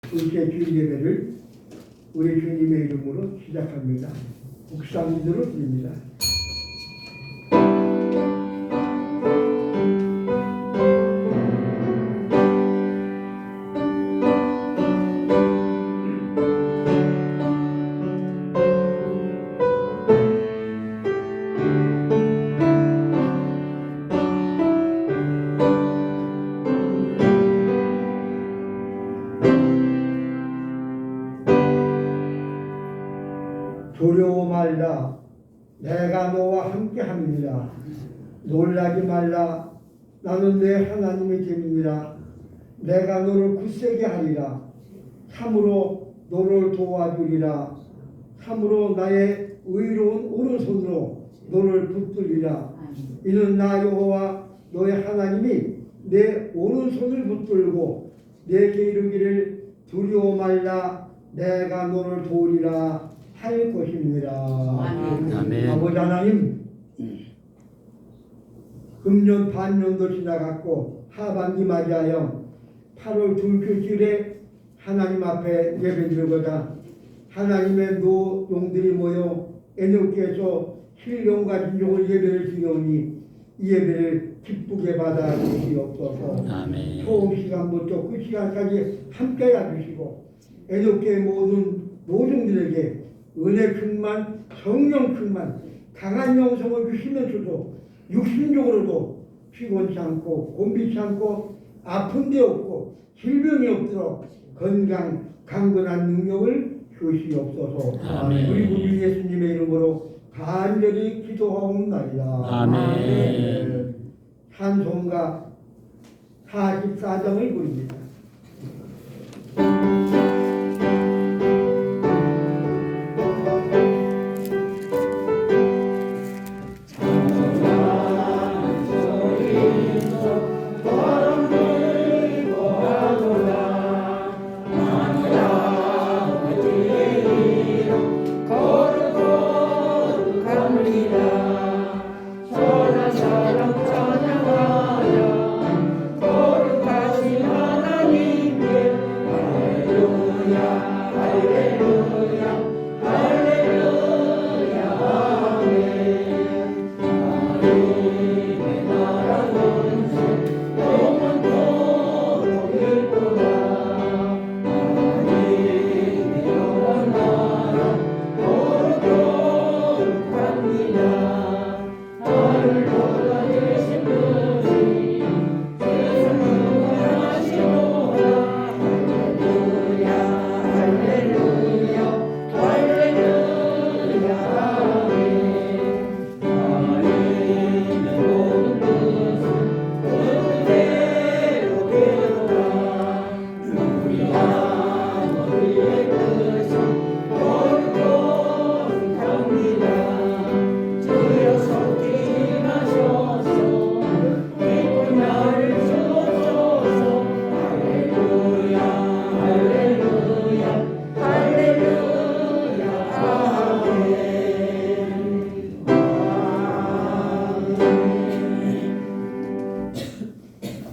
둘째 주일 예배를 우리 주님의 이름으로 시작합니다. 국상기도를 드립니다. 두려워 말라. 내가 너와 함께함이니라. 놀라지 말라. 나는 내 하나님의 됨이니라. 내가 너를 굳세게 하리라. 참으로 너를 도와주리라. 참으로 나의 의로운 오른손으로 너를 붙들리라. 이는 나 여호와 너의 하나님이 내 오른손을 붙들고 내게 이르기를 두려워 말라. 내가 너를 도우리라 할 것입니다. 아멘. 아버지 하나님, 금년 반년도 지나갔고 하반기 맞이하여 8월 둘째주일에 하나님 앞에 예배드리고자 하나님의 노용들이 모여 애놓께서 신령과 진정을 예배를 드리오니 이 예배를 기쁘게 받아 주시옵소서. 아멘. 처음 시간부터 그 시간까지 함께 해주시고 애놓께 모든 노종들에게 은혜 충만, 성령 충만, 강한 영성을 주시면서도 육신적으로도 피곤치 않고 곤비치 않고 아픈 데 없고 질병이 없도록 건강, 강건한 능력을 주시옵소서. 아멘. 우리 구주 예수님의 이름으로 간절히 기도하옵나이다. 아멘. 찬송가 44장을 부릅니다.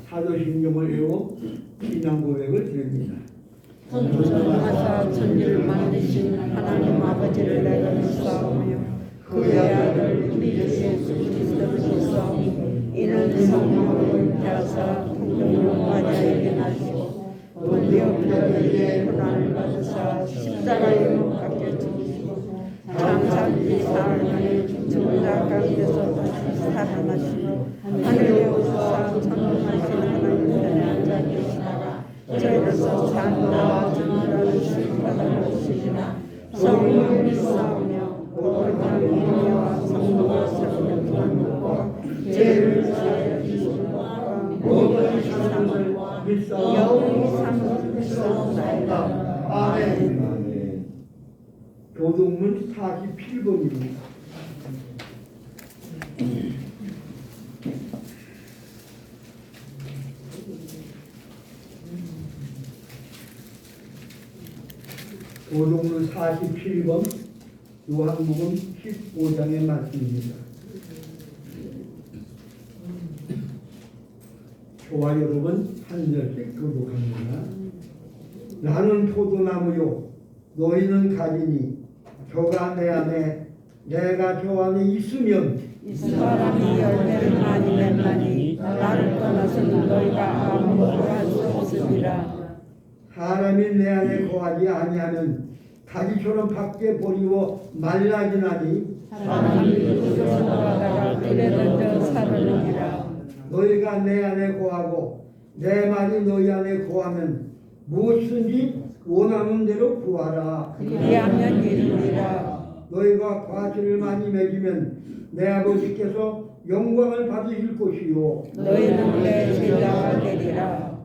사도신경을 외워 신앙 고백을 드립니다. 전능하사 천지를 만드신 하나님 아버지를 내가 믿사오며 그의 아들 우리 예수 그리스도를 믿사오니 이는 성령으로 잉태하사 통정으로 마리아에게 나시고 본디오 빌라도에게 고난을 받으사 십자가에 못 박혀 죽으시고 장사기 사흘 죽은 자 가운데서 다시 살아나시고 하늘에 오르사 천능하신 하나님 편에 앉아 계시다가 저희로서 산도와 정의를 주시리라. 성령을 믿사오며 거룩한 은혜와 성도가 새롭게 받고 죄를 사하여 주시고 모든 사람을 영원히 삼을 믿사옵나이다. 아멘. 교동문 47번입니다. 교동문 47번 요한복음 15장의 말씀입니다. 저와 여러분 한 절씩 교독합니다. 나는 포도나무요 너희는 가지니 저가 내 안에 내가 저 안에 있으면 이 사람이 열매를 많이 맺나니 나를 떠나서는 너희가 아무것도 할 수 없으리라. 사람이 내 안에 거하지 아니하면 가지처럼 밖에 버리고 말라지나니 사람이 그곳에서 나가다가 들에 던져 사르느니라. 너희가 내 안에 거하고 내 말이 너희 안에 거하면 무엇이든지 원하는 대로 구하라. 그리하면 이루리라. 너희가 과실을 많이 맺으면 내 아버지께서 영광을 받으실 것이요 너희는 내 제자가 되리라.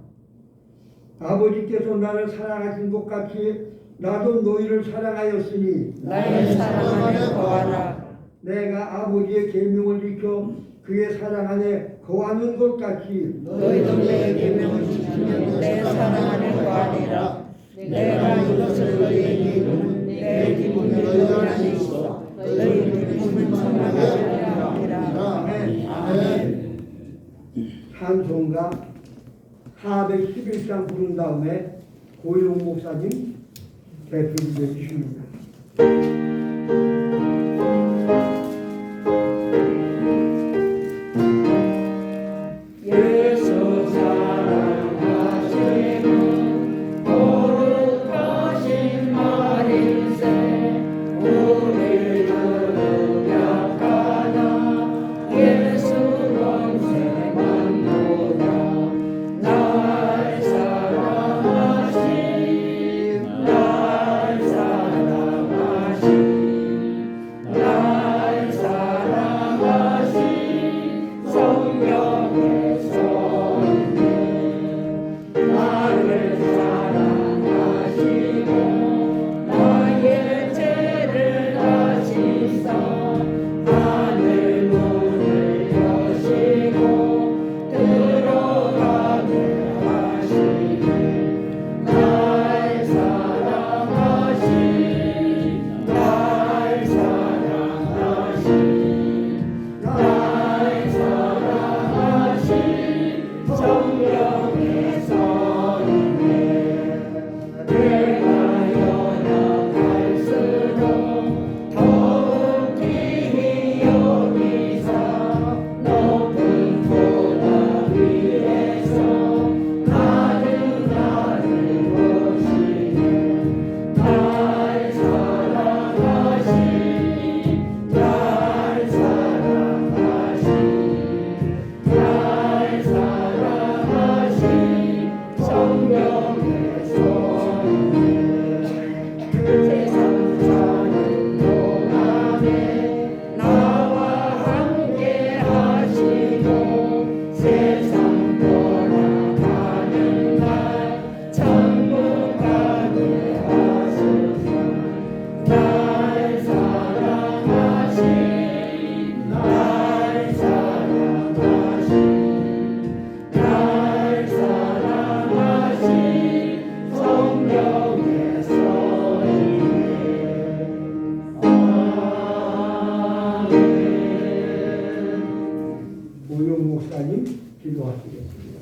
아버지께서 나를 사랑하신 것 같이 나도 너희를 사랑하였으니 나의 사랑 안에 거하라. 내가 아버지의 계명을 지켜 그의 사랑 안에 거하는 것 같이 너희도 내 계명을 지키면 내 사랑 안에 거하리라. 내가 이것을 너희에게 이루는 내 기쁨이 너희 안에 있어. 너희 기쁨은 충만하리라 함이라. 아멘. 찬송가 411장 부른 다음에 고일홍 목사님 대표를 해주십니다. 예수 사랑하시는 거룩하신 말일세. 우리는 약하나 예수 권세만보다 날 사랑하신 성령의 선배 나를 사랑하시고 나의 죄를 다시사 하늘 문을 여시고 들어가게 하시네. 날 사랑하신 성령의 선배 내가 연약할수록 더욱 귀히 여기사 높은 보다 위에서 나를 보시네. 날 사랑하신 성령의 선배 세상 사는 동안에 나와 함께 하시고 세상 떠나가는 날 천국 가게 하소서. 날 사랑하신 성령의 선배. 아멘. 고일홍 목사님 기도하시겠습니다.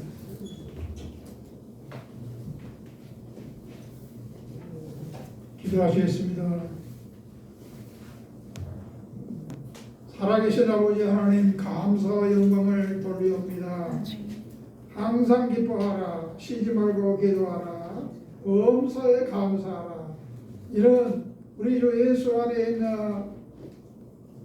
기도하시겠습니다. 살아계신 아버지 하나님 감사와 영광을 돌리옵니다. 항상 기뻐하라. 쉬지 말고 기도하라. 범사에 감사하라. 이런 우리 주 예수 안에 있는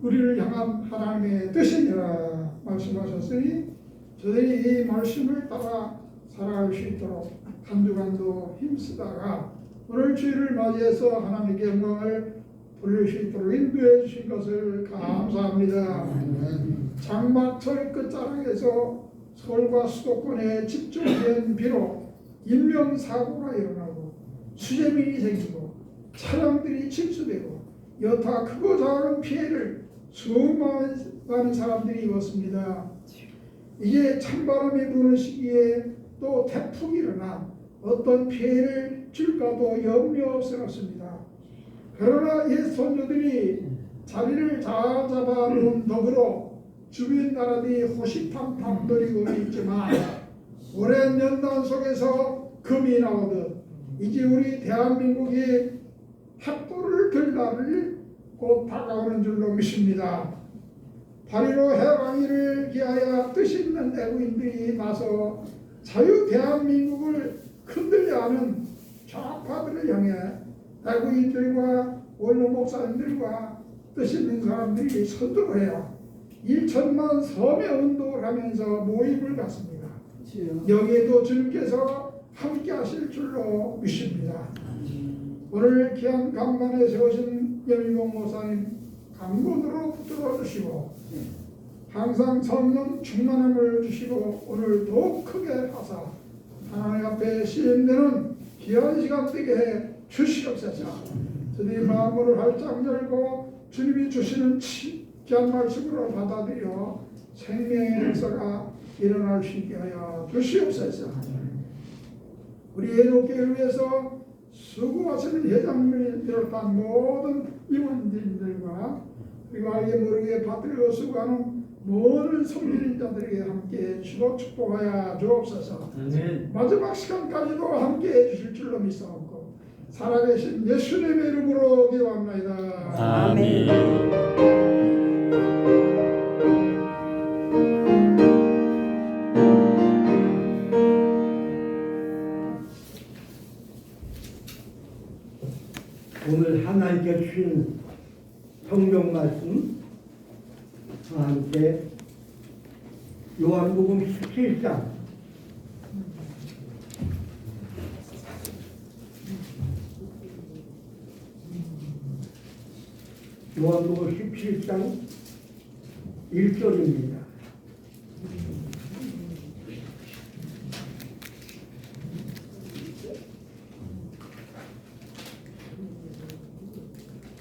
우리를 향한 하나님의 뜻이니라 말씀하셨으니 저들이 이 말씀을 따라 살아갈 수 있도록 한 주간도 힘쓰다가 오늘 주일을 맞이해서 하나님께 영광을 돌릴 수 있도록 인도해 주신 것을 감사합니다. 장마철 끝자락에서 서울과 수도권에 집중된 비로 인명사고가 일어나고 수재민이 생기고 차량들이 침수되고 여타 크고 작은 피해를 수많은 사람들이 입었습니다. 이게 찬바람이 부는 시기에 또 태풍이 일어나 어떤 피해를 줄까도 염려스럽습니다. 그러나 옛 선조들이 자리를 잘 잡아놓은 덕으로 주변 나라들이 호시탐탐 노리고 있지만 오랜 연단 속에서 금이 나오듯 이제 우리 대한민국이 횃불을 들 날이 곧 다가오는 줄로 믿습니다. 8.15 해방일을 기하여 뜻 있는 애국인들이 나서 자유 대한민국을 흔들려 하는 좌파들을 향해 애국인들과 원로 목사님들과 뜻 있는 사람들이 선두해요. 1천만 서명 운동을 하면서 모임을 갖습니다. 여기에도 주님께서 함께 하실 줄로 믿습니다. 오늘 귀한 강단에 세우신 염희봉 목사님 강건으로 붙들어 주시고 항상 성령 충만함을 주시고 오늘 더욱 크게 하사 하나님 앞에 시행되는 귀한 시간 되게 해 주시옵소서. 주님 마음으로 활짝 열고 주님이 주시는 귀한 말씀으로 받아들여 생명의 역사가 일어날 수 있게 하여 주시옵소서. 우리 애국교회를 위해서 수고하시는 회장님을 비롯한 모든 임원진들과 그리고 알게 모르게 받들고 수고하는 모든 섬기는 자들에게 함께 주로 축복하여 주옵소서. 마지막 시간까지도 함께 해주실 줄로 믿사옵고 살아계신 예수님의 이름으로 기도합니다. 아멘. 오늘 하나님께 주신 성경 말씀 함께 요한복음 17장 요한복음 17장 1절입니다.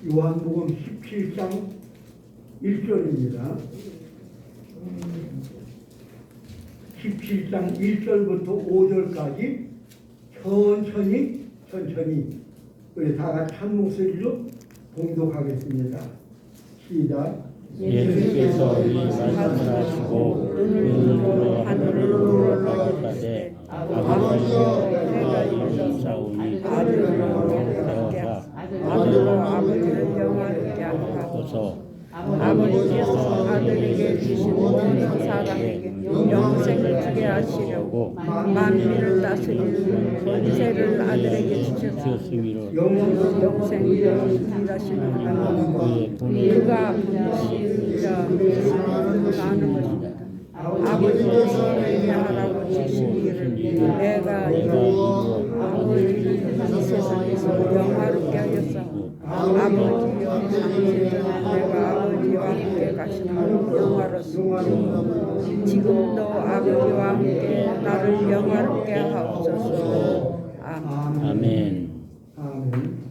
요한복음 17장 1절입니다. 17장 1절부터 5절까지 천천히 우리 다 같이 한 목소리로 봉독하겠습니다. 시작. 예수께서 이 말씀을 하시고 눈으로 하늘을 우러러가되 아버지여 내가 이르사오니 되어라 아들로 아버지를 영화롭게 하소서. 아버지께서 아들에게 주신 모든 사람에게 영생을 주게 하시려고 만민을 다스리는 권세를 아들에게 주셨으니 영생을 일하시는 하나님 그가 분이시라 나는 것이다. 아버지께서 내게 하라고 주신 일을 내가 이루어 아버지를 이 세상에서 영화롭게 하였사오. 아버지여 내가 아버지와 함께 가시는 영화롭습니다. 지금도 아버지와 함께 나를 영화롭게 하옵소서. 아멘. 아멘.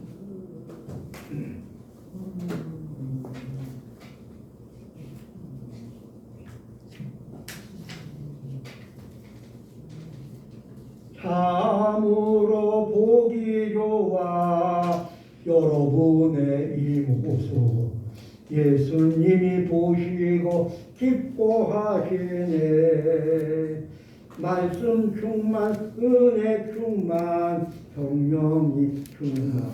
참으로 보기 좋아 여러분의 이 모습 예수님이 보시고 기뻐하시네. 말씀 충만 은혜 충만 성령이 충만해.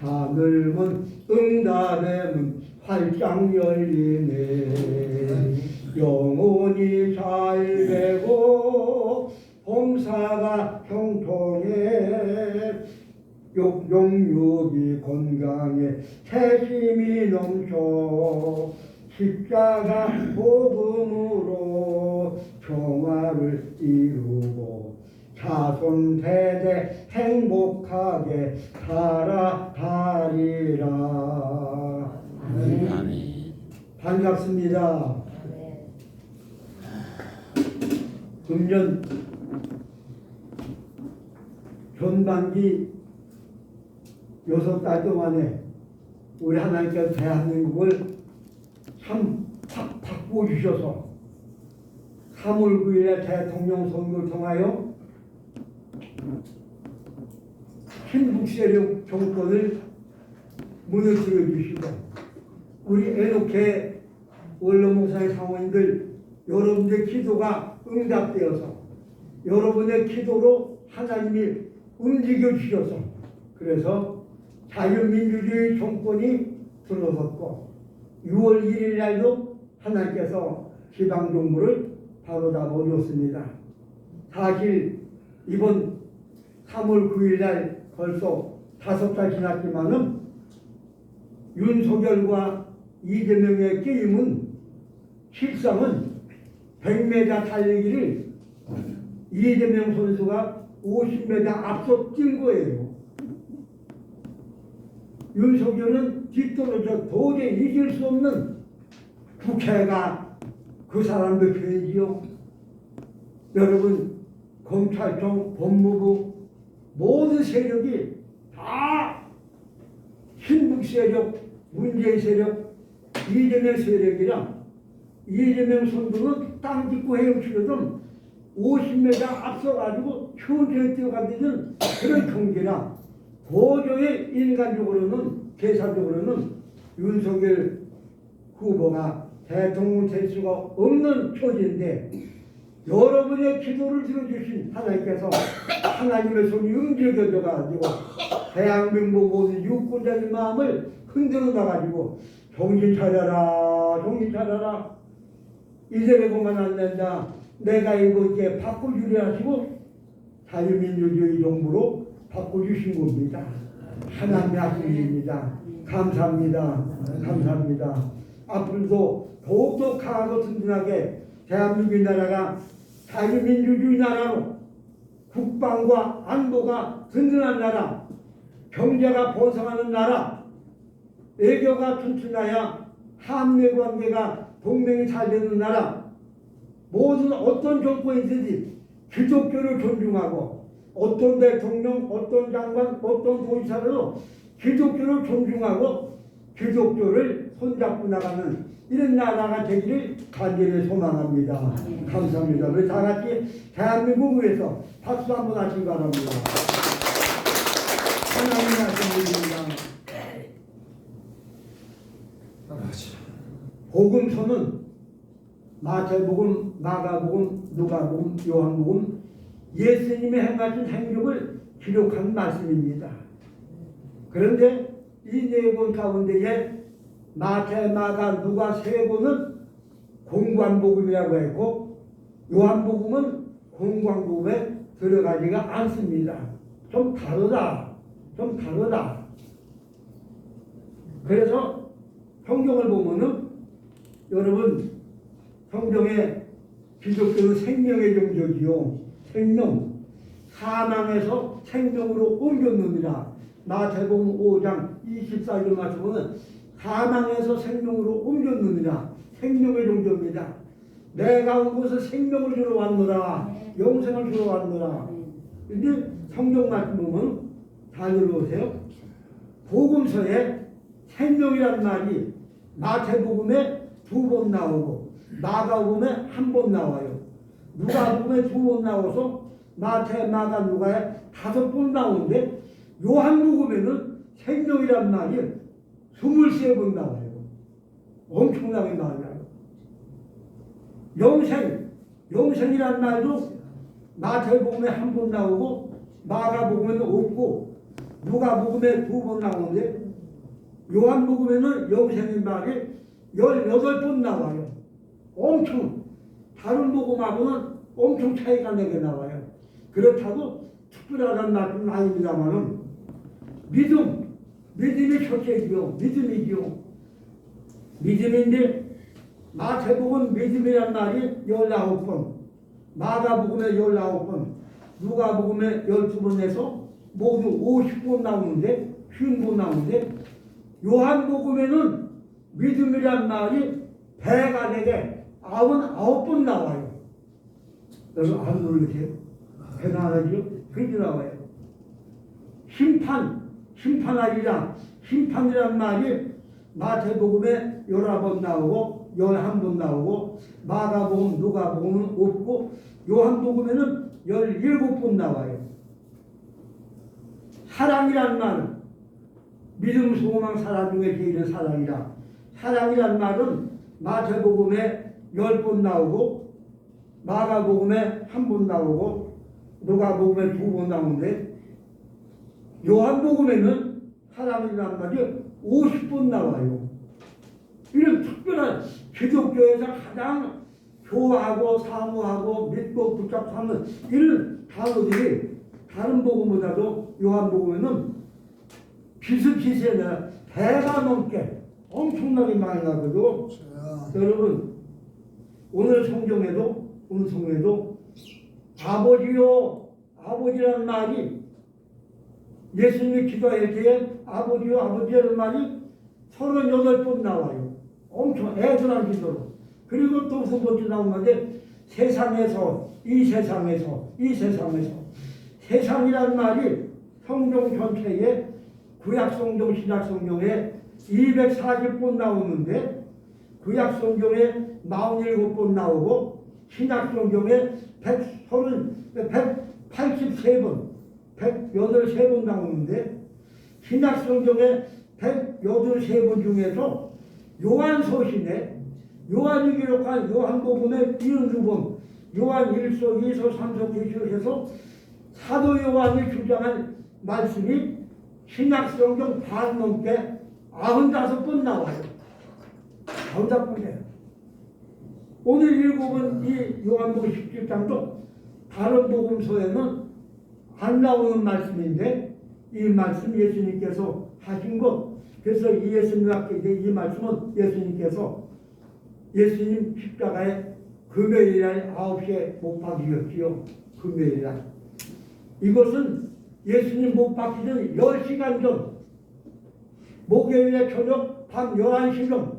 하늘문 응답의 문 활짝 열리네. 영혼이 잘 되고 봉사가 형통해. 용육이 건강해. 태심이 넘쳐. 십자가 복음으로 평화를 이루고 자손 세대 행복하게 살아가리라. 아멘. 반갑습니다. 금년 전반기 6달 동안에 우리 하나님께서 대한민국을 참 바꿔주셔서 3월 9일에 대통령 선거를 통하여 친북 세력 정권을 무너뜨려 주시고 우리 애독회 원로 목사의 사모님들 여러분의 기도가 응답되어서 여러분의 기도로 하나님이 움직여 주셔서 그래서 자유민주주의 정권이 들어섰고 6월 1일 날도 하나님께서 지방정부를 바로잡아 줬습니다. 사실 이번 3월 9일 날 벌써 5달 지났지만은 윤석열과 이재명의 게임은 실상은 100m 달리기를 이재명 선수가 50m 앞서 뛴 거예요. 윤석열은 뒤떨어져 도저히 이길 수 없는 국회가 그 사람들 편이지요. 여러분 검찰청, 법무부 모든 세력이 다 신북 세력, 문재인 세력, 이재명 세력이라 이재명 선수는 땅 짚고 헤엄치거든 50m 앞서가지고 천천히 뛰어가는 그런 경기라 도저히 인간적으로는 계산적으로는 윤석열 후보가 대통령 될 수가 없는 처지인데 여러분의 기도를 들어주신 하나님께서 하나님의 손이 움직여져가지고 대한민국 모든 유권자의 마음을 흔들어 놔가지고 정신 차려라, 정신 차려라. 이대로만 안 된다. 내가 이렇게 바꿔주려 하시고 자유민주주의 정부로 바꿔주신 겁니다. 하나님의 하심입니다. 감사합니다. 감사합니다. 앞으로도 더욱더 강하고 든든하게 대한민국 나라가 자유민주주의 나라로 국방과 안보가 든든한 나라, 경제가 번성하는 나라, 외교가 튼튼하여 한미관계가 동맹이 잘 되는 나라, 모든 어떤 정권이든지 기독교를 존중하고 어떤 대통령, 어떤 장관, 어떤 도지사라도 기독교를 존중하고 기독교를 손잡고 나가는 이런 나라가 되기를 간절히 소망합니다. 감사합니다. 우리 다 같이 대한민국을 위해서 박수 한번 하시기 바랍니다. 하나님의 말씀입니다. 복음서는 마태복음, 마가복음, 누가복음, 요한복음 예수님의 행하신 행적을 기록한 말씀입니다. 그런데 이 네 권 가운데에 마태, 마가, 누가 세 권은 공관복음이라고 했고 요한복음은 공관복음에 들어가지가 않습니다. 좀 다르다. 좀 다르다. 그래서 성경을 보면은 여러분 성경에 기독교는 생명의 종교지요. 생명. 사망에서 생명으로 옮겼느니라. 마태복음 5장 24절 말씀은 사망에서 생명으로 옮겼느니라. 생명의 종교입니다. 내가 온 곳에 생명을 주러 왔노라. 영생을 주러 왔노라. 근데 성경 말씀 보면 잘 들어보세요. 복음서에 생명이라는 말이 마태복음에 2번 나오고 마가복음에 1번 나와요. 누가복음에 2번 나와서 마태, 마가, 누가에 5번 나오는데 요한복음에는 생명이란 말이 23번 나와요. 엄청나게 나와요. 영생이란 말도 마태복음에 1번 나오고 마가복음에는 없고 누가복음에 2번 나오는데 요한복음에는 영생의 말이 18번 나와요. 엄청 다른 복음하고는 엄청 차이가 나게 나와요. 그렇다고 특별하다는 말씀은 아닙니다만은 믿음이 첫째지요. 믿음이지요. 믿음인데 마태복음 믿음이란 말이 19번, 마가복음에 19번, 누가복음에 12번 해서 모두 50번 나오는데 50번 나오는데 요한복음에는 믿음이란 말이 배가 되게 99번 나와요. 여러분 안 놀라세요? 대단하죠? 그렇게 나와요. 심판이란 말이 마태복음에 11번 나오고 11번 나오고 마가복음, 누가복음은 없고 요한복음에는 17번 나와요. 사랑이란 말은 믿음, 소망, 사랑 중에 제일 사랑이라. 사랑이란 말은 마태복음에 10번 나오고 마가복음에 1번 나오고 누가복음에 2번 나오는데 요한복음에는 사랑이라는 말이 50번 나와요. 이런 특별한 기독교에서 가장 좋아하고 사모하고 믿고 붙잡고 이런 단어들이 다른 복음보다도 요한복음에는 비슷비슷해 배가 넘게 엄청나게 많이 나거든요. 여러분 오늘 성경에도 아버지요 아버지라는 말이 예수님이 기도할 때에 아버지요 아버지라는 말이 38번 나와요. 엄청 애절한 기도로. 그리고 또 두 번째 나오는데 세상에서 세상이라는 말이 성경 전체에 구약성경 신약성경에 240번 나오는데 구약성경에 47번 나오고 신약성경에 183번 183번 나오는데 신약성경에 183번 중에서 요한서신에 요한이 기록한 요한복음의 72번 요한 1서 2서 3서 계시록에서 사도 요한이 주장한 말씀이 신약성경 반 넘게 95번 나와요. 95번이에요. 오늘 읽어본 이 요한복음 17장도 다른 복음서에는 안 나오는 말씀인데 이 말씀 예수님께서 하신 것. 그래서 이 예수님 앞에 이 말씀은 예수님 십자가에 금요일날 9시에 못 박히셨지요. 금요일날. 이것은 예수님 못 박히기 전 10시간 전 목요일에 저녁 밤 11시경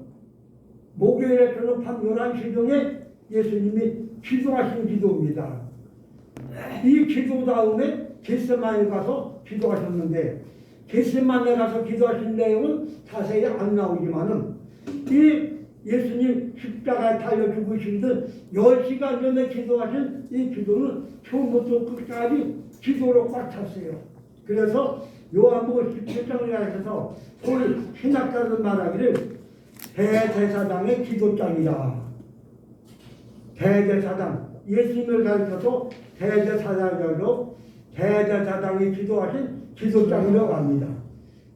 목요일에 저녁 밤 11시경에 예수님이 기도하신 기도입니다. 이 기도 다음에 겟세마네에 가서 기도하셨는데 겟세마네에 가서 기도하신 내용은 자세히 안 나오지만은 이 예수님 십자가에 달려 죽으시던 10시간 전에 기도하신 이 기도는 처음부터 끝까지 기도로 꽉 찼어요. 그래서 요한복음 17장을 가르쳐서 오늘 신학자들 말하기를 대제사장의 기도장이다. 대제사장 예수님을 가르쳐서 대제사장으로 대제사장이 기도하신 기도장이라고 합니다.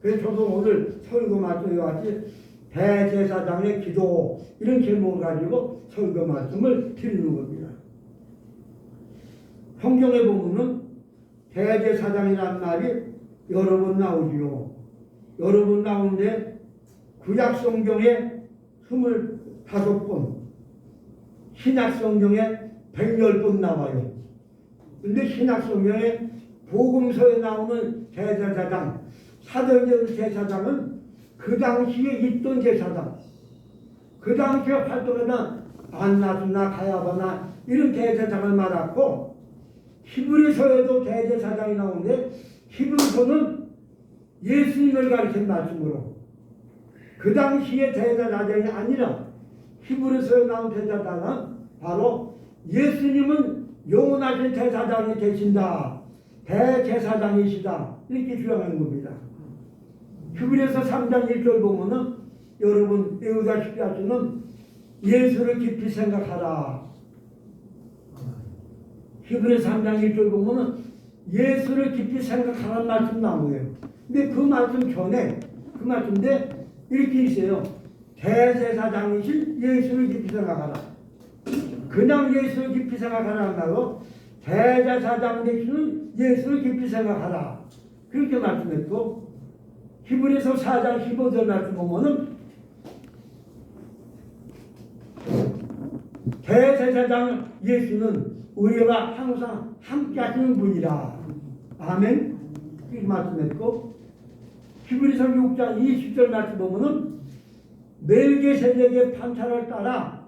그래서 저도 오늘 설교 말씀에 왔지 대제사장의 기도 이런 제목을 가지고 설교 말씀을 드리는 겁니다. 성경에 보면은 대제사장이라는 말이 여러 번 나오지요. 여러 번 나오는데 구약성경에 25번 신약성경에 110번 나와요. 근데 신약성경에 복음서에 나오는 대제사장 사도행전 제사장은 그 당시에 있던 제사장 그 당시에 활동하던 안나스나 가야바나 이런 대제사장을 말하고 히브리서에도 대제사장이 나오는데 히브리서는 예수님을 가리킨 말씀으로 그 당시에 대제사장이 아니라 히브리서에 나온 대제사장은 바로 예수님은 영원하신 대제사장이 되신다. 대제사장이시다. 이렇게 주장하는 겁니다. 히브리서 3장 1절 보면은 여러분 배우다시피 하시는 예수를 깊이 생각하라. 히브리서 3장 1절 보면은 예수를 깊이 생각하라는 말씀 나오네요. 근데 그 말씀 전에 그 말씀인데 이렇게 있어요. 대제사장이신 예수를 깊이 생각하라. 그냥 예수를 깊이 생각하라 말고 대제사장 되시는 예수를 깊이 생각하라. 그렇게 말씀했고 히브리서 4장 15절 말씀 보면은 대제사장 예수는 우리와 항상 함께 하시는 분이라. 아멘. 그렇게 말씀했고 히브리서 6장 20절 말씀 보면은 멜기세덱의 판차를 따라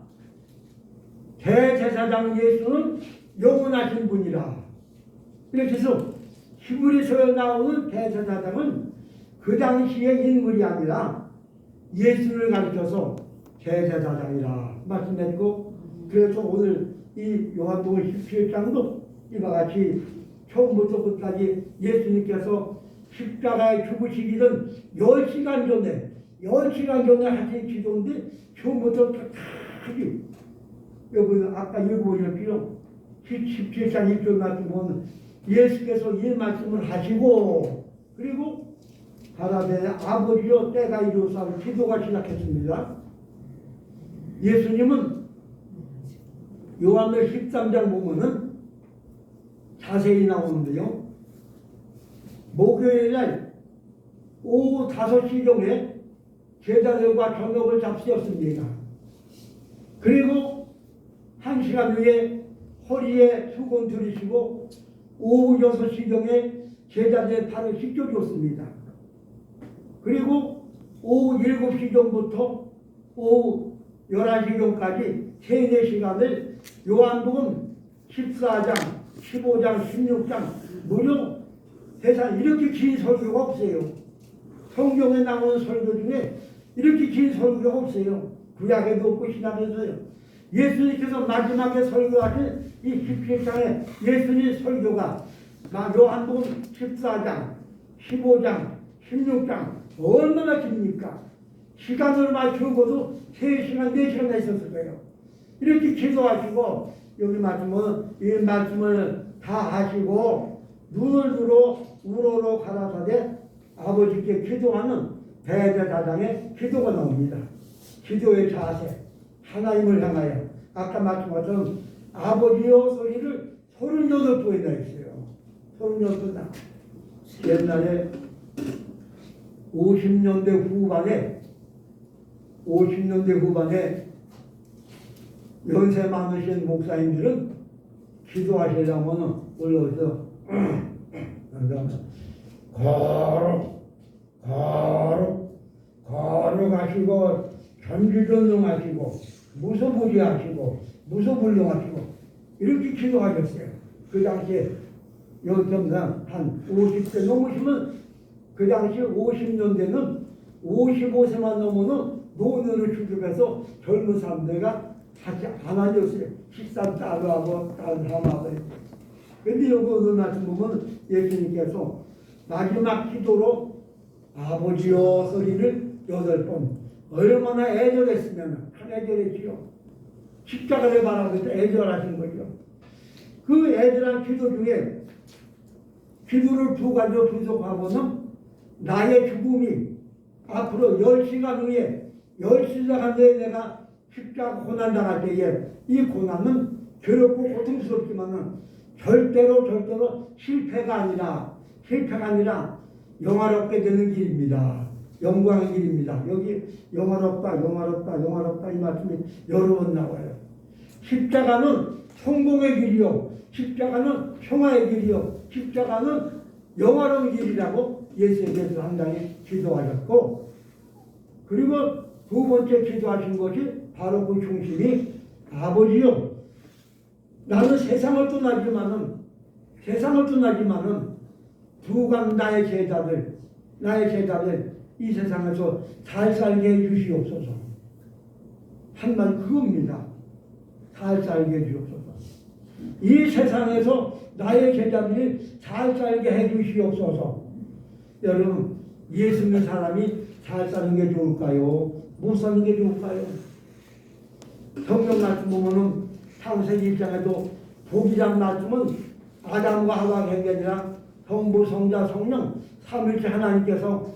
대제사장 예수는 영원하신 분이라. 이렇게 해서 히브리서에 나오는 대제사장은 그 당시의 인물이 아니라 예수를 가리켜서 대제사장이라 말씀했고 그래서 오늘 이 요한복음 17장도 이와 같이 처음부터 끝까지 예수님께서 십자가에 죽으시기 전 10시간 전에 하신 기도인데 처음부터 끝까지 여러분 아까 읽어보셨죠? 17장 1절 말씀 보면 예수께서 이 말씀을 하시고 그리고 가라되 아버지여 때가 이루어서 기도가 시작했습니다. 예수님은 요한의 13장 보면은 자세히 나오는데요. 목요일날 오후 5시경에 제자들과 저녁을 잡수었습니다. 그리고 1시간 후에 허리에 수건 들이시고 오후 6시경에 제자들의 팔을 씻겨주었습니다. 그리고 오후 7시경부터 오후 11시경까지 3, 4시간을 요한복음 14장, 15장, 16장 무려 세상 이렇게 긴 설교가 없어요. 성경에 나오는 설교 중에 이렇게 긴 설교가 없어요. 구약에도 없고 신약에도요. 예수님께서 마지막에 설교하신 이 17장의 예수님 설교가 요한복음 14장, 15장, 16장 얼마나 깁니까? 시간을 맞추고도 3시간, 4시간 있었을 거예요. 이렇게 기도하시고 여기 말씀은 이 말씀을 다 하시고 눈을 들어 우러러 가라사대 아버지께 기도하는 대제사장의 기도가 나옵니다. 기도의 자세, 하나님을 향하여 아까 말씀한 것처럼 아버지여 소리를 38번이나 했어요. 38번. 옛날에 50년대 후반에 연세 많으신 목사님들은 기도하시려면 올라와서 가시고 전지전능하시고 무소불량하시고 이렇게 기도하셨어요. 그 당시에 연평당 한 50세 넘으시면 그 당시 50년대는 55세만 넘으면 노년을 추적해서 젊은 사람들과 같이 안 앉았어요. 식사를 따로 하고 다른 사람하고. 근데 여기 오늘 말씀 보면 예수님께서 마지막 기도로 아버지여 소리를 8번 얼마나 애절했으면 한 애절했지요. 십자가를 바라보면서 애절하신 거죠. 그 애절한 기도 중에 기도를 2가지로 분석하고는 나의 죽음이 앞으로 10시간 후에 10시간 후에 내가 십자가 고난 당할 때에 이 고난은 괴롭고 고통스럽지만은 절대로 실패가 아니라 영화롭게 되는 길입니다. 영광의 길입니다. 여기 영화롭다 이 말씀이 여러 번 나와요. 십자가는 성공의 길이요, 십자가는 평화의 길이요, 십자가는 영화로운 길이라고 예수님께서 상당히 기도하셨고, 그리고 2번째 기도하신 것이 바로 그 중심이 아버지요, 나는 세상을 떠나지만은 두간 나의 제자들 이 세상에서 잘 살게 해주시옵소서. 한마디 그겁니다. 잘 살게 해주옵소서. 이 세상에서 나의 제자들이 잘 살게 해주시옵소서. 여러분, 예수 믿는 사람이 잘 사는 게 좋을까요? 못 사는 게 좋을까요? 성경 말씀 보면은 창세기 1장에도 복이란 말씀은 아담과 하와가 한 게 아니라 성부, 성자, 성령 삼위일체 하나님께서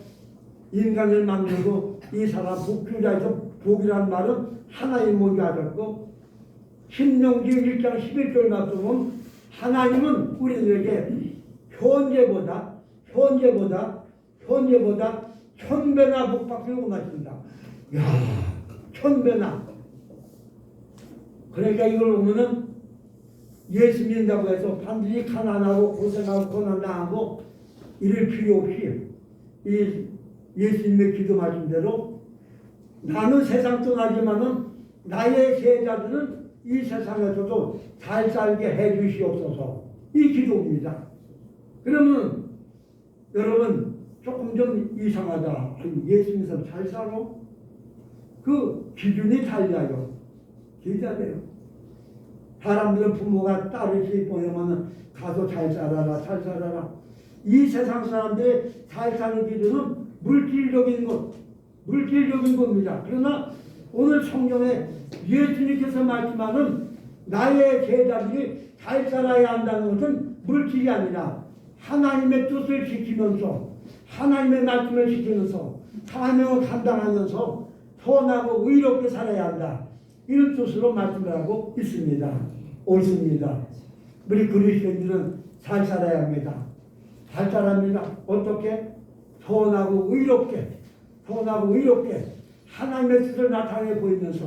인간을 만들고 이 사람 복주자에서 복이란 말은 하나님 먼저 하셨고, 신명기 1장 11절 말씀은 하나님은 우리들에게 현재보다 1000배나 복받기를 원하십니다. 야, 1000배나. 그러니까 이걸 보면은 예수 믿는다고 해서 반드시 가난하고 고생하고 고난당하고 이럴 필요 없이 이 예수님의 기도 말씀대로 나는 세상 떠나지만은 나의 제자들은 이 세상에서도 잘 살게 해주시옵소서. 이 기도입니다. 그러면 여러분 조금 좀 이상하다. 예수님께서 잘 살아? 그 기준이 달라요. 기자돼요. 사람들은 부모가 딸을 보내면 가서 잘 살아라. 이 세상 사람들의 잘 사는 기준은 물질적인 겁니다. 그러나 오늘 성경에 예수님께서 말씀하는 나의 제자들이 잘 살아야 한다는 것은 물질이 아니라 하나님의 뜻을 지키면서 하나님의 말씀을 지키면서 사명을 감당하면서 선하고 의롭게 살아야 한다. 이런 뜻으로 말씀을 하고 있습니다. 옳습니다. 우리 그리스도인들은 잘 살아야 합니다. 잘 살아야 어떻게? 선하고 의롭게 하나님의 뜻을 나타내 보이면서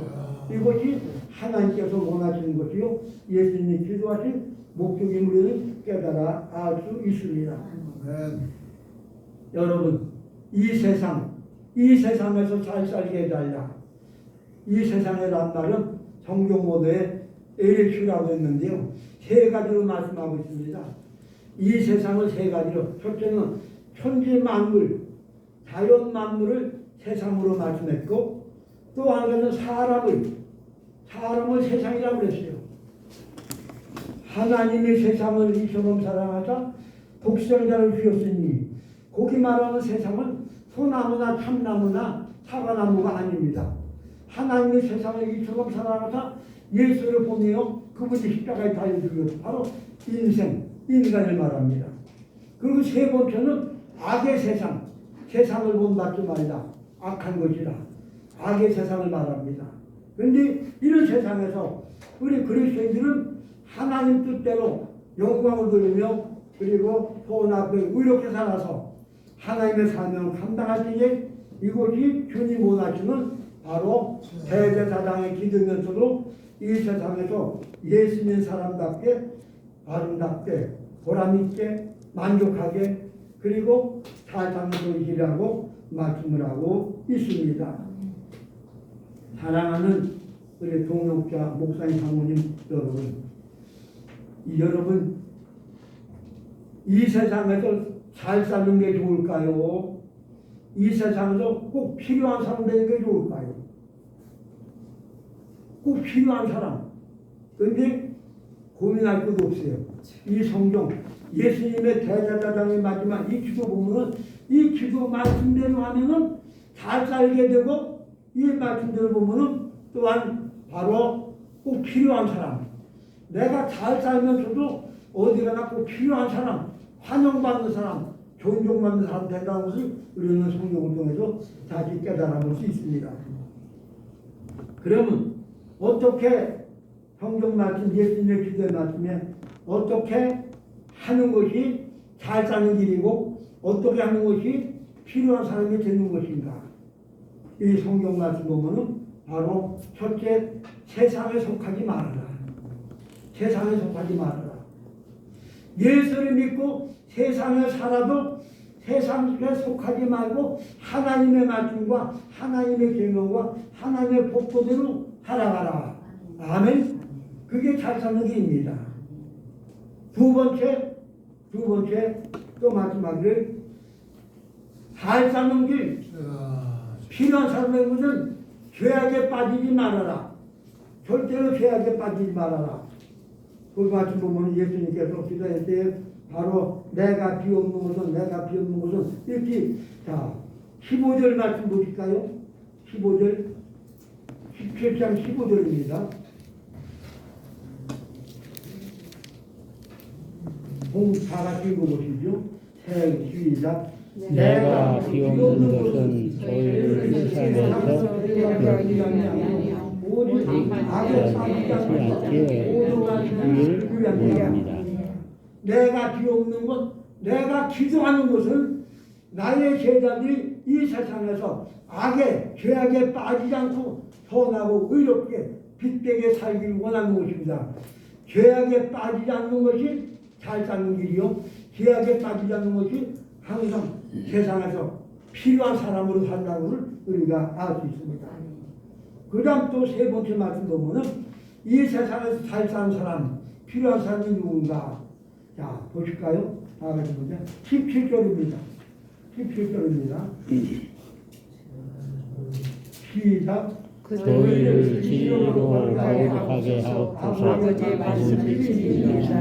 이것이 하나님께서 원하시는 것이요 예수님이 기도하신 목적인 우리는 깨달아 알 수 있습니다. 여러분, 이 세상에서 잘 살게 해달라. 이 세상이란 말은 성경 모두에 에레큐라고 했는데요, 세 가지로 말씀하고 있습니다. 이 세상을 세 가지로, 첫째는 천지 만물, 자연 만물을 세상으로 말씀했고, 또 하나는 사람을 세상이라고 그랬어요. 하나님이 세상을 이처럼 사랑하사 독생자를 주었으니, 거기 말하는 세상은 소나무나 참나무나 사과나무가 아닙니다. 하나님이 세상을 이처럼 사랑하사 예수를 보내어 그분이 십자가에 달려 죽였고, 바로 인간을 말합니다. 그리고 세 번째는 악의 세상을 본받지 말라. 악한 것이라. 악의 세상을 말합니다. 그런데 이런 세상에서 우리 그리스도인들은 하나님 뜻대로 영광을 돌리며 그리고 선하고 의롭게 살아서 하나님의 사명을 감당할 때에 이것이 주님 원하시는 바로 대제사장의 기도면서도 이 세상에서 예수 믿는 사람답게 아름답게 보람있게 만족하게 그리고 잘 사는 것이라고 말씀을 하고 있습니다. 사랑하는 우리 동역자 목사님 사모님 여러분 이 세상에서 잘 사는 게 좋을까요? 이 세상에서 꼭 필요한 사람 되는 게 좋을까요? 꼭 필요한 사람. 그런데 고민할 것도 없어요. 이 성경 예수님의 대제사장의 마지막 이 기도 보면은 이 기도 말씀대로 하면은 잘 살게 되고 이 말씀대로 보면은 또한 바로 꼭 필요한 사람. 내가 잘 살면서도 어디 가나 꼭 필요한 사람, 환영받는 사람, 존중받는 사람 된다는 것을 우리는 성경을 통해서 다시 깨달아볼 수 있습니다. 그러면 어떻게 성경 말씀, 예수님의 기도의 말씀에 어떻게 하는 것이 잘 사는 길이고 어떻게 하는 것이 필요한 사람이 되는 것인가? 이 성경 말씀 보면은 바로 첫째, 세상에 속하지 말아라. 세상에 속하지 말아라. 예수를 믿고 세상에 살아도 세상에 속하지 말고 하나님의 말씀과 하나님의 계명과 하나님의 법도대로 살아가라. 아멘. 그게 잘 사는 길입니다. 두 번째 또 마지막으로 잘 사는 길 필요한 사람에게는 죄악에 빠지지 말아라. 절대로 죄악에 빠지지 말아라. 그 말씀 보면 예수님께서 기도할 때 바로 내가 비옵는 것은 이렇게 자 15절 말씀 보실까요? 15절 17장 15절입니다. 다 같이 읽어보시죠. 시작. 내가 비옵는 것은 저희를 일삼에서 오직 악에 빠지지 않게 위함이다. 내가 비옵는 것, 내가 기도하는 것은 나의 제자들이 이 세상에서 악에, 죄악에 빠지지 않고 선하고 의롭게 빛되게 살기를 원하는 것입니다. 죄악에 빠지지 않는 것이 잘 사는 길이요. 죄악에 빠지지 않는 것이 항상 세상에서 필요한 사람으로 산다는 것을 우리가 알 수 있습니다. 그 다음 또 세 번째 말씀 보면은 이 세상에서 잘 사는 사람, 필요한 사람이 누군가? 자, 보실까요? 다 같이 보자. 17절입니다. 17절입니다. 시작. 저희를 진리로 거룩하게 하옵소서. 아버지의 말씀을 지킵니다.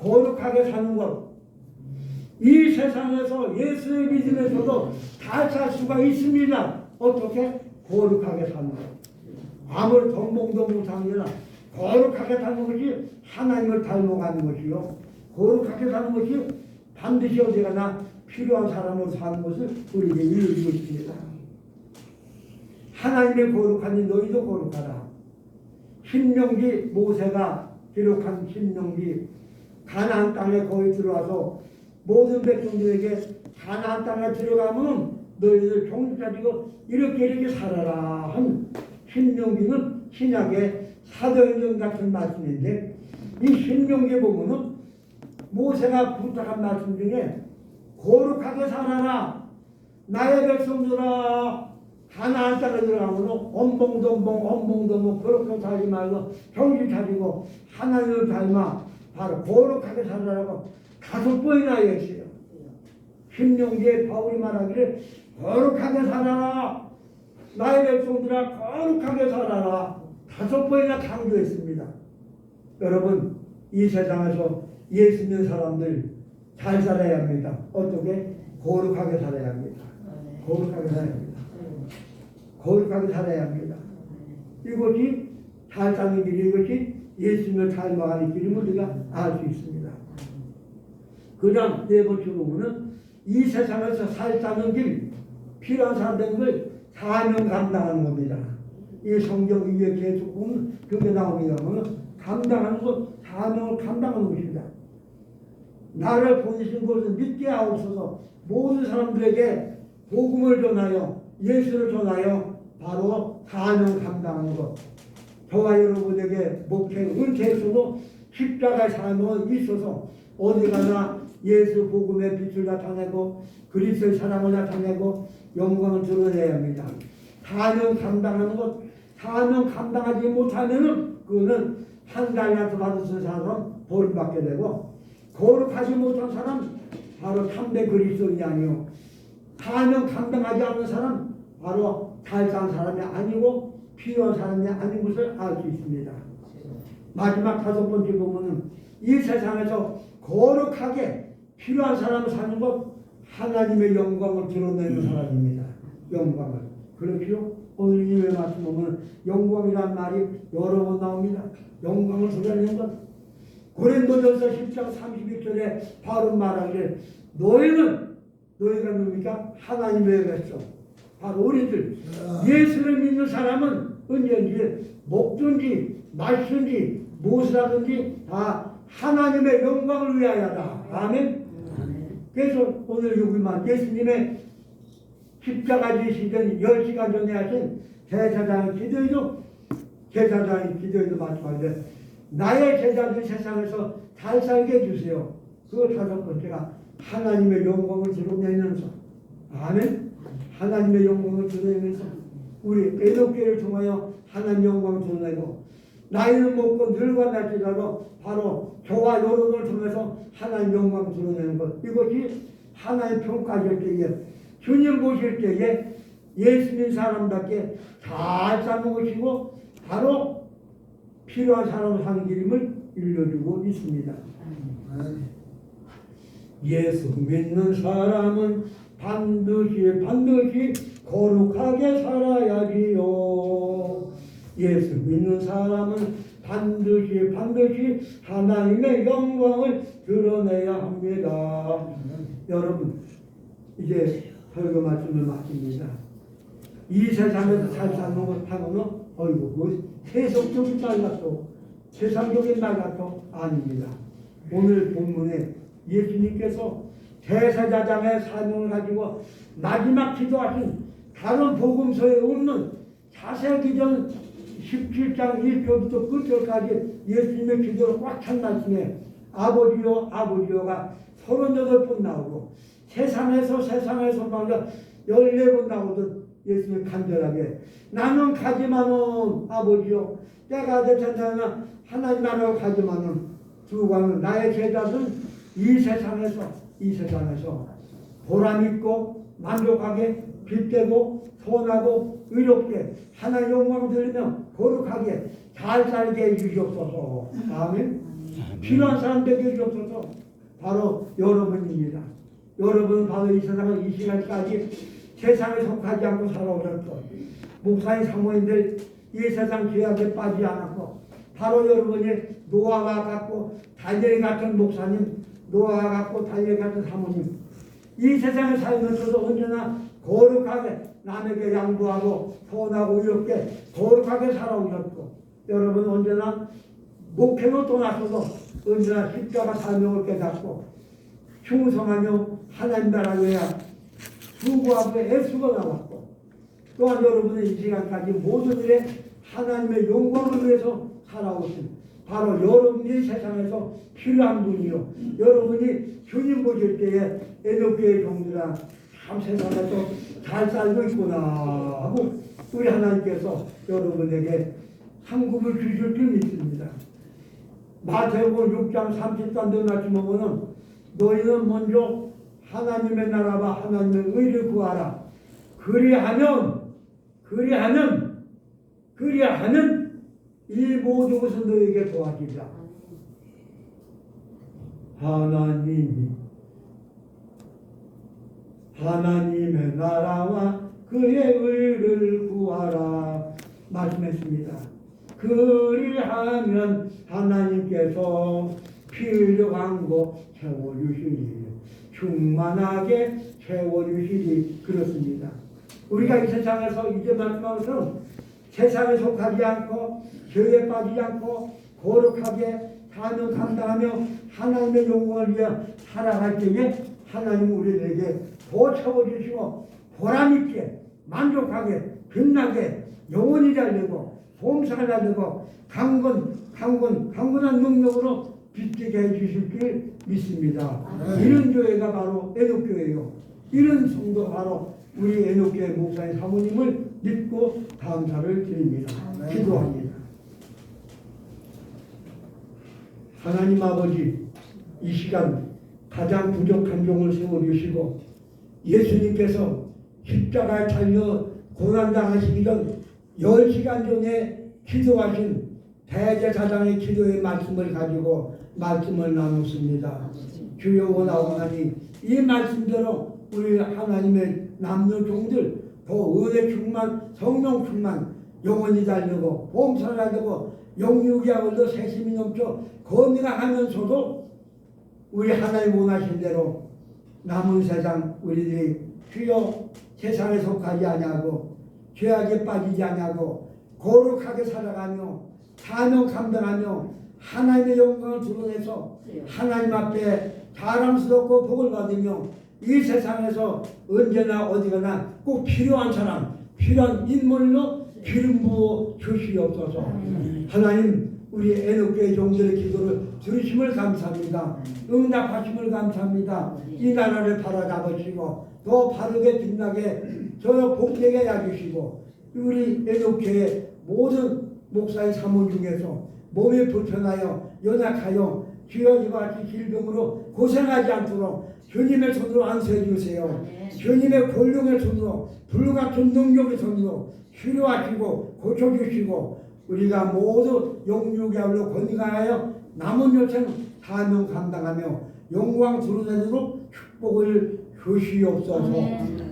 거룩하게 사는 것. 이 세상에서 예수의 믿음에서도 잘 살 수가 있습니다. 어떻게? 거룩하게 사는 것. 아무리 덤봉도 못하느라 거룩하게 사는 것이 하나님을 닮아가는 것이요. 거룩하게 사는 것이 반드시 어디가나 필요한 사람으로 사는 것을 우리에게 이루어지고 있습니다. 하나님의 거룩하니 너희도 거룩하라. 신명기 모세가 기록한 신명기 가나안 땅에 거의 들어와서 모든 백성들에게 가나안 땅에 들어가면 너희들 종자지고 이렇게 살아라 한 신명기는 신약의 사도행전 같은 말씀인데 이 신명기에 보면은 모세가 부탁한 말씀 중에 거룩하게 살아라 나의 백성들아 가나안 땅에 들어가면 엄봉동봉 그렇게 살지 말고 정신 차리고 하나님을 닮아 바로 거룩하게 살아라고 5번이나 얘기했어요. 신명기에 바울이 말하기를 거룩하게 살아라 나의 백성들아 거룩하게 살아라 5번이나 강조했습니다. 여러분 이 세상에서 예수 믿는 사람들 잘 살아야 합니다. 어떻게? 거룩하게 살아야 합니다. 거룩하게 살아야 합니다. 거룩하게 살아야 합니다. 이것이 잘 사는 길이 이것이 예수님을 닮아가는 길임을 우리가 알 수 있습니다. 그 다음 네 번째 보면은 이 세상에서 살 사는 길 필요한 사람들을 사명 감당하는 겁니다. 이 성경 위에 계속 보면 그게 나옵니다. 감당하는 것 사명을 감당하는 것입니다. 나를 보내신 것을 믿게 하옵소서 모든 사람들에게 복음을 전하여 예수를 전하여 바로 사명 감당하는 것. 저와 여러분에게 목회 은퇴에서도 십자가의 사명은 있어서 어디 가나 예수 복음의 빛을 나타내고 그리스도의 사랑을 나타내고 영광을 드러내야 합니다. 사명 감당하는 것, 사명 감당하지 못하면은 그거는 한 달이라도 받으신 사람 벌받게 되고 거룩하지 못한 사람 바로 참된 그리스도인이 아니요 사명 감당하지 않는 사람 바로 잘 산 사람이 아니고 필요한 사람이 아닌 것을 알 수 있습니다. 마지막 5번째 보면은 이 세상에서 거룩하게 필요한 사람을 사는 것 하나님의 영광을 드러내는 사람입니다. 영광을. 그렇죠? 오늘 이 말씀 보면 영광이란 말이 여러 번 나옵니다. 영광을 드러내는 것. 고린도전서 10장 31절에 바로 말하기를 너희가 누굽니까? 하나님의 백성. 바로 우리들. 예수를 믿는 사람은 언제든지 먹든지 마시든지 무엇을 하든지 다 하나님의 영광을 위하여다. 아멘. 그래서 오늘 여기만 예수님의 십자가 지시던 10시간 전에 하신 제사장의 기도에도 마찬가지로 나의 제자들 세상에서 잘 살게 해주세요. 그 5번째가 하나님의 영광을 드러내면서 아멘. 하나님의 영광을 드러내면서 우리 애독교를 통하여 하나님의 영광을 드러내고 나이는 먹고 늙어날지라도 바로 저와 여러분을 통해서 하나님의 영광을 드러내는 것. 이것이 하나님 평가할 때에 주님 보실 때에 예수님 사람답게 잘 사는 것이고 바로 필요한 사람을 사는 길임을 일러주고 있습니다. 예수 믿는 사람은 반드시 거룩하게 살아야지요. 예수 믿는 사람은 반드시 하나님의 영광을 드러내야 합니다. 여러분 이제 설교 말씀을 마칩니다. 이 세상에서 잘 사는 것 하고는 뭐 세속적인 말 같고 세상적인 말 같고 아닙니다. 오늘 본문에 예수님께서 대제사장의 사명을 가지고 마지막 기도하신 다른 복음서에 없는 자세히 전 17장 1절부터 끝절까지 예수님의 기도를 꽉 찬 말씀에 아버지요가 38번 나오고 세상에서 말로 14번 나오듯 예수님 간절하게 나는 가지만은 아버지요 때가 되잖아 하나님 나라로 가지만은 두고가는 나의 제자들은 이 세상에서 보람있고 만족하게 빛되고 선하고 의롭게 하나님의 영광을 들으며 거룩하게 잘 살게 해주시옵소서. 아멘. 필요한 사람 되게 해주옵소서. 바로 여러분입니다. 여러분은 바로 이 세상을 이 시간까지 세상에 속하지 않고 살아오셨고 목사님 사모님들 이 세상 죄악에 빠지지 않았고 바로 여러분이 노아와 같고 다니엘 같은 목사님 노아와 같고 다니엘 같은 사모님 이 세상에 살면서도 언제나 거룩하게 남에게 양보하고 선하고 이렇게 거룩하게 살아오셨고, 여러분 언제나 목회로 떠나서도 언제나 십자가 사명을 깨닫고 충성하며 하나님 나라 위에 수고하고 애쓰고 나왔고, 또한 여러분의 이 시간까지 모든 일에 하나님의 영광을 위해서 살아오신 바로 여러분이 세상에서 필요한 분이요, 여러분이 주님 보실 때에 에녹교의 종들아 참 세상에서 잘 살고 있구나 하고 우리 하나님께서 여러분에게 상급을 주실 줄 믿습니다. 마태복음 6장 33절 말씀 보면은 너희는 먼저 하나님의 나라와 하나님의 의를 구하라. 그리하면 이 모든 것은 너희에게 도와주리라. 하나님의 나라와 그의 의를 구하라 말씀했습니다. 그리하면 하나님께서 필요한 거 채워주시니, 충만하게 채워주시니 그렇습니다. 우리가 이 세상에서 이제 말씀한 것처럼 세상에 속하지 않고 죄에 빠지지 않고 거룩하게 사명 감당하며 하나님의 영광을 위해 살아갈 때에 하나님 우리에게 더 채워주시고 보람있게 만족하게 빛나게 영원히 잘되고 봉사가 잘되고 강건한 능력으로 빛되게 해주실 줄 믿습니다. 이런 교회가 바로 에녹교회요, 이런 성도 바로 우리 에녹교회 목사님 사모님을 믿고 감사를 드립니다. 기도합니다. 하나님 아버지, 이 시간 가장 부족한 종을 세워주시고 예수님께서 십자가에 달려 고난당하시기 전 10시간 전에 기도하신 대제사장의 기도의 말씀을 가지고 말씀을 나눴습니다. 주여 원하오나니 이 말씀대로 우리 하나님의 남녀 종들 더 은혜 충만, 성령 충만, 영원히 달려고 봉사를 하려고 영육이야 올려 세심이 넘쳐 건강하면서도 우리 하나님 원하신 대로 남은 세상 우리들이 주여 세상에 속하지 아니하고 죄악에 빠지지 아니하고 거룩하게 살아가며 사명 감당하며 하나님의 영광을 드러내서 하나님 앞에 자랑스럽고 복을 받으며 이 세상에서 언제나 어디가나 꼭 필요한 사람, 필요한 인물로 기름 부어 주시옵소서. 하나님 우리 에녹교회 종들의 기도를 들으심을 감사합니다. 응답하심을 감사합니다. 이 나라를 바라잡으시고 더 바르게 빛나게 저 복되게 해주시고 우리 에녹교회 모든 목사의 사모 중에서 몸이 불편하여 연약하여 주여 이와 같이 질병으로 고생하지 않도록 주님의 손으로 안수해 주세요. 주님의 권능의 손으로 불같은 능력의 손으로 치료하시고 고쳐주시고 우리가 모두 영육야로 건강하여 남은 여생 사명 감당하며 영광 드러내도록 축복을 주시옵소서.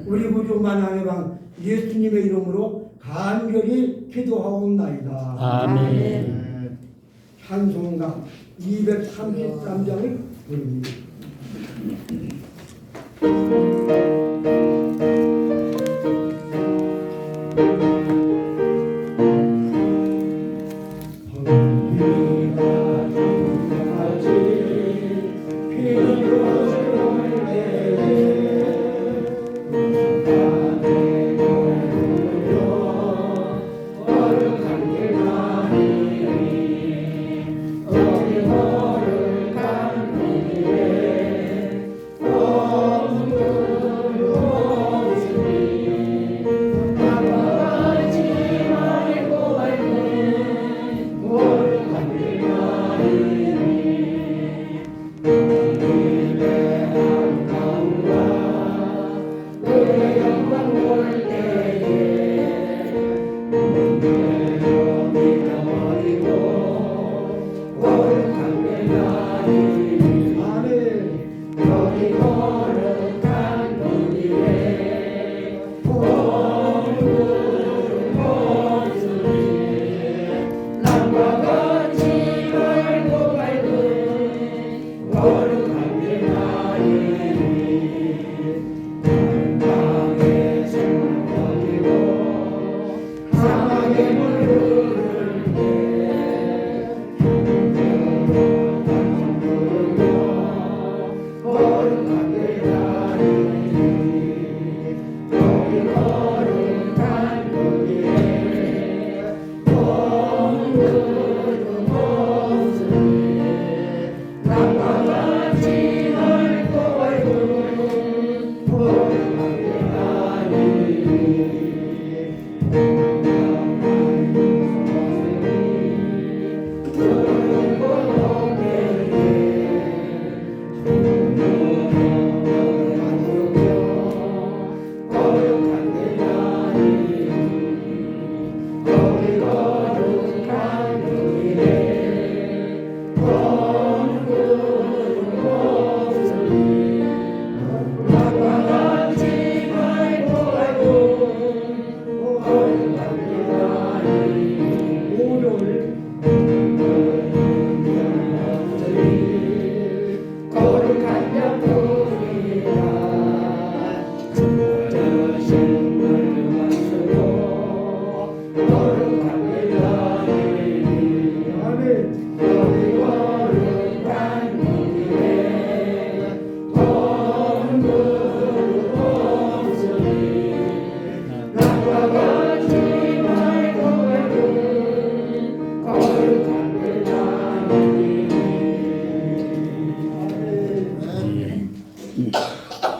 우리 구주 만왕의 왕 예수님의 이름으로 간절히 기도하옵나이다. 아멘. 찬송가 233장을 부릅니다.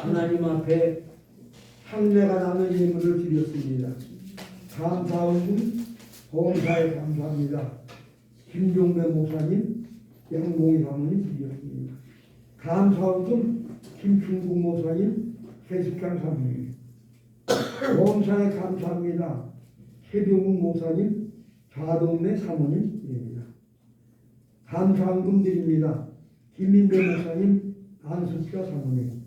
하나님 앞에 향내가 나는 예물을 드렸습니다. 감사하심 보험사에 감사합니다. 김종배 목사님, 양봉희 사모님 드렸습니다. 감사하심 김충국 목사님, 최식강 사모님. 보험사에 감사합니다. 최병훈 목사님, 좌동래 사모님 드립니다. 감사한금 드립니다. 김민배 목사님, 안수표 사모님.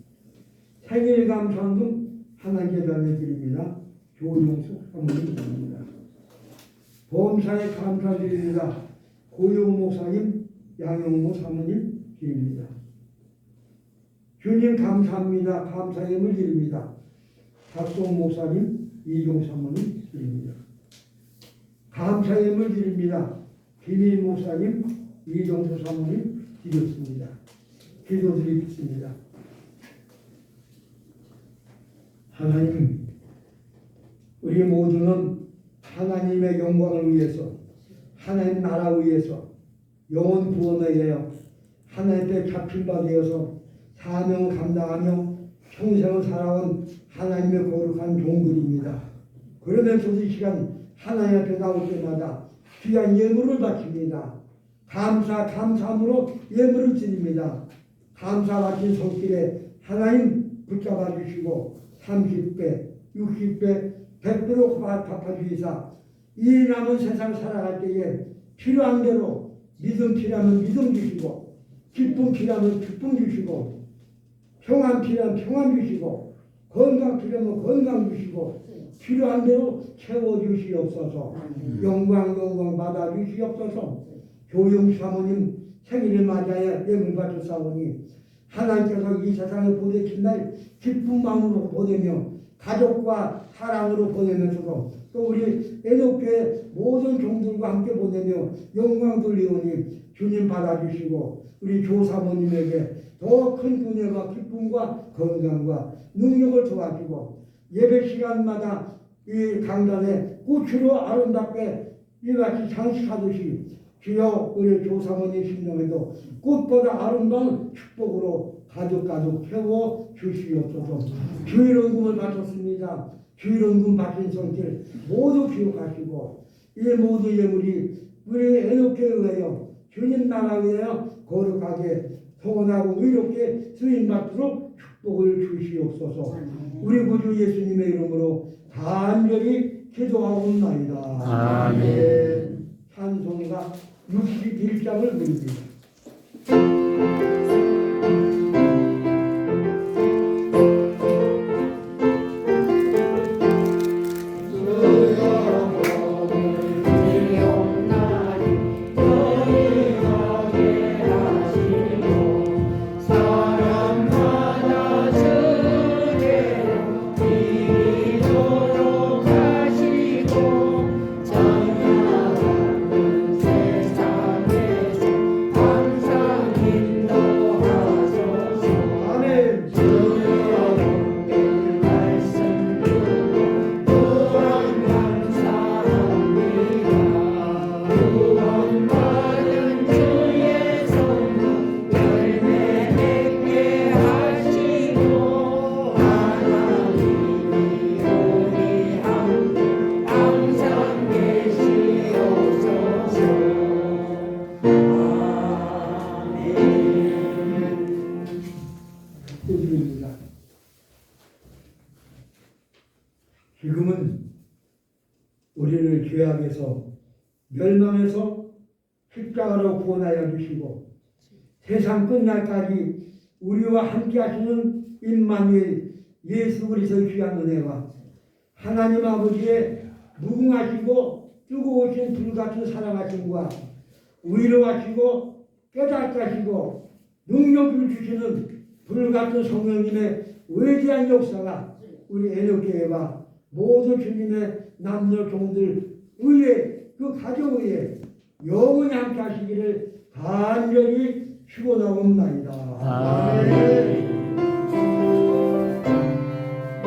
생일 감사한금 하나님께 드립니다. 조용숙 사모님 드립니다. 보험사에 감사드립니다. 고용 목사님, 양용모 사모님 드립니다. 주님 감사합니다. 감사함을 드립니다. 박송 목사님, 이종 사모님 드립니다. 감사함을 드립니다. 김일 목사님, 이종수 사모님 드렸습니다. 기도드리겠습니다. 하나님, 우리 모두는 하나님의 영광을 위해서, 하나님 나라를 위해서, 영혼 구원을 위하여 하나님께 잡힌 바 되어서 사명을 감당하며 평생을 살아온 하나님의 거룩한 종들입니다. 그러면서도 이 시간 하나님 앞에 나올 때마다 귀한 예물을 바칩니다. 감사함으로 예물을 드립니다. 감사 바친 손길에 하나님 붙잡아 주시고 30배, 60배, 100배로 갚아주시사 이 남은 세상 살아갈 때에 필요한 대로 믿음 필요하면 믿음 주시고 기쁨 필요하면 기쁨 주시고 평안 필요하면 평안 주시고 건강 필요하면 건강 주시고 필요한 대로 채워주시옵소서. 영광 받아주시옵소서. 조용 사모님 생일을 맞이하여 예물 바쳤사오니 하나님께서 이 세상을 보내신 날 기쁜 마음으로 보내며 가족과 사랑으로 보내면서도 또 우리 애녹교회 모든 종들과 함께 보내며 영광 돌리오니 주님 받아주시고 우리 조사모님에게 더 큰 은혜와 기쁨과 건강과 능력을 도와주고 예배 시간마다 이 강단에 꽃으로 아름답게 이같이 장식하듯이 주여 우리 조사모님 심령에도 꽃보다 아름다운 축복으로 가족 채워 주시옵소서. 주일원금을 바쳤습니다. 주일원금 바친 손길 모두 기억하시고 이 모든 예물이 우리 애녹교회에 의하여 주님 나라에 의하여 거룩하게 소원하고 의롭게 쓰임받도록 축복을 주시옵소서. 우리 구주 예수님의 이름으로 간절히 기도하옵나이다. 아멘. 찬송가 61장을 드립니다. 세상에서 항상 인도하시고 지금은 우리를 죄악에서 멸망해서 십자가로 구원하여 주시고 세상 끝날까지 우리와 함께 하시는 임마누엘 예수 그리스도의 귀한 은혜와 하나님 아버지의 무궁하시고 뜨거우신 불같은 사랑하심과 위로하시고 깨닫게 하시고 능력을 주시는 불같은 성령님의 외대한 역사가 우리 애너교회와 모든 주님의 남녀 종들 의에 그 가정 의에 영원히 함께 하시기를 간절히 축원하옵나이다. 아멘.